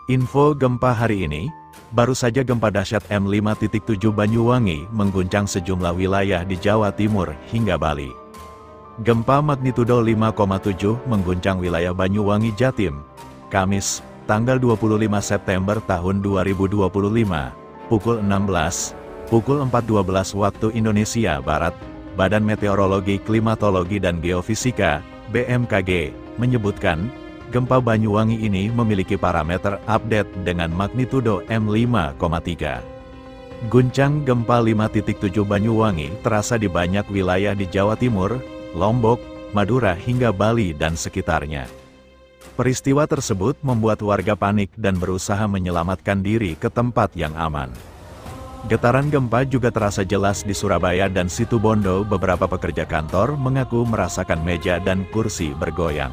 Info gempa hari ini, baru saja gempa dahsyat M5.7 Banyuwangi mengguncang sejumlah wilayah di Jawa Timur hingga Bali. Gempa magnitudo 5,7 mengguncang wilayah Banyuwangi, Jatim, Kamis, tanggal 25 September tahun 2025, pukul 16, pukul 4.12 waktu Indonesia Barat. Badan Meteorologi, Klimatologi dan Geofisika, BMKG, menyebutkan, gempa Banyuwangi ini memiliki parameter update dengan magnitudo M5,3. Guncang gempa 5.7 Banyuwangi terasa di banyak wilayah di Jawa Timur, Lombok, Madura hingga Bali dan sekitarnya. Peristiwa tersebut membuat warga panik dan berusaha menyelamatkan diri ke tempat yang aman. Getaran gempa juga terasa jelas di Surabaya dan Situbondo. Beberapa pekerja kantor mengaku merasakan meja dan kursi bergoyang.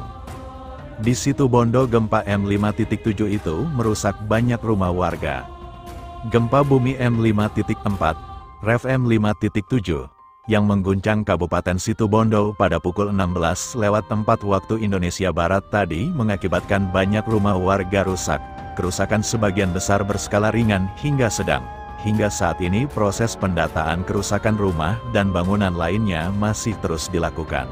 Di Situbondo, gempa M5.7 itu merusak banyak rumah warga. Gempa bumi M5.4, Rev M5.7, yang mengguncang Kabupaten Situbondo pada pukul 16:04 waktu Indonesia Barat tadi mengakibatkan banyak rumah warga rusak. Kerusakan sebagian besar berskala ringan hingga sedang. Hingga saat ini proses pendataan kerusakan rumah dan bangunan lainnya masih terus dilakukan.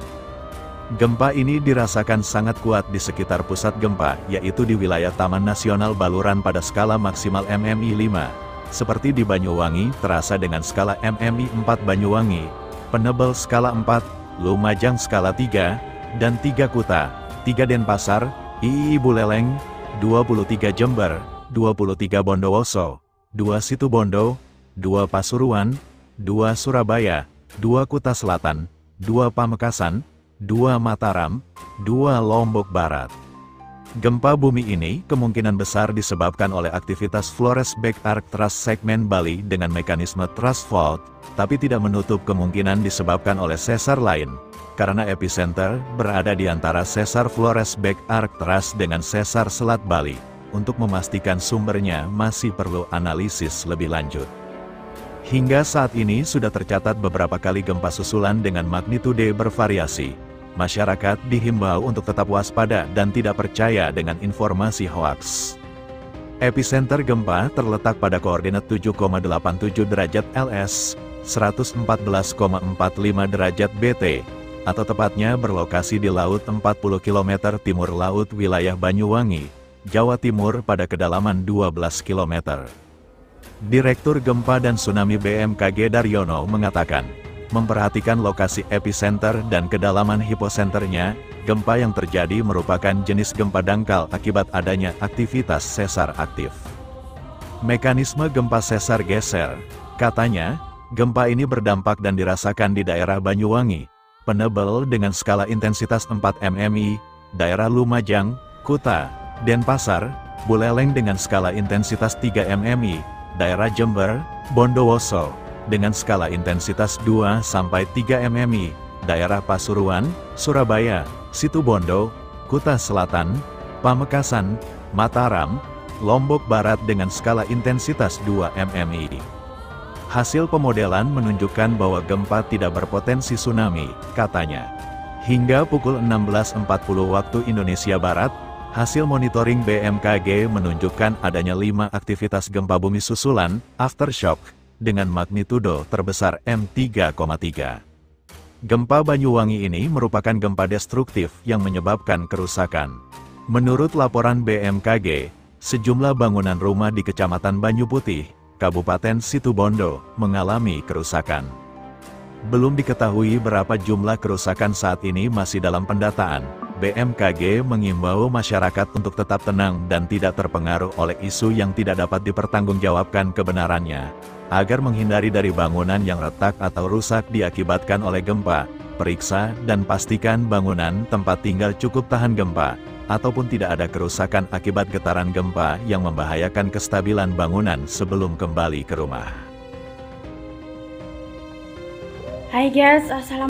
Gempa ini dirasakan sangat kuat di sekitar pusat gempa, yaitu di wilayah Taman Nasional Baluran pada skala maksimal MMI 5. Seperti di Banyuwangi, terasa dengan skala MMI 4 Banyuwangi, Penebel skala 4, Lumajang skala 3, dan 3 Kuta, 3 Denpasar, II Buleleng, 23 Jember, 23 Bondowoso, 2 Situbondo, 2 Pasuruan, 2 Surabaya, 2 Kuta Selatan, 2 Pamekasan, 2 Mataram, 2 Lombok Barat. Gempa bumi ini kemungkinan besar disebabkan oleh aktivitas Flores Back Arc Thrust segmen Bali dengan mekanisme thrust fault, tapi tidak menutup kemungkinan disebabkan oleh sesar lain, karena epicenter berada di antara sesar Flores Back Arc Thrust dengan sesar Selat Bali. Untuk memastikan sumbernya masih perlu analisis lebih lanjut. Hingga saat ini sudah tercatat beberapa kali gempa susulan dengan magnitude bervariasi. Masyarakat dihimbau untuk tetap waspada dan tidak percaya dengan informasi hoaks. Epicenter gempa terletak pada koordinat 7,87 derajat LS, 114,45 derajat BT, atau tepatnya berlokasi di laut 40 km timur laut wilayah Banyuwangi, Jawa Timur pada kedalaman 12 km. Direktur Gempa dan Tsunami BMKG Daryono mengatakan, memperhatikan lokasi epicenter dan kedalaman hiposenternya, gempa yang terjadi merupakan jenis gempa dangkal akibat adanya aktivitas sesar aktif. Mekanisme gempa sesar geser, katanya, gempa ini berdampak dan dirasakan di daerah Banyuwangi, Penebel dengan skala intensitas 4 MMI, daerah Lumajang, Kuta, Denpasar, Buleleng dengan skala intensitas 3 MMI, daerah Jember, Bondowoso, dengan skala intensitas 2-3 MMI, daerah Pasuruan, Surabaya, Situbondo, Kuta Selatan, Pamekasan, Mataram, Lombok Barat dengan skala intensitas 2 MMI. Hasil pemodelan menunjukkan bahwa gempa tidak berpotensi tsunami, katanya. Hingga pukul 16.40 waktu Indonesia Barat, hasil monitoring BMKG menunjukkan adanya 5 aktivitas gempa bumi susulan, aftershock, dengan magnitudo terbesar M3,3. Gempa Banyuwangi ini merupakan gempa destruktif yang menyebabkan kerusakan. Menurut laporan BMKG, sejumlah bangunan rumah di Kecamatan Banyu Putih, Kabupaten Situbondo, mengalami kerusakan. Belum diketahui berapa jumlah kerusakan saat ini masih dalam pendataan. BMKG mengimbau masyarakat untuk tetap tenang dan tidak terpengaruh oleh isu yang tidak dapat dipertanggungjawabkan kebenarannya. Agar menghindari dari bangunan yang retak atau rusak diakibatkan oleh gempa, periksa dan pastikan bangunan tempat tinggal cukup tahan gempa, ataupun tidak ada kerusakan akibat getaran gempa yang membahayakan kestabilan bangunan sebelum kembali ke rumah. Hai guys, assalamualaikum.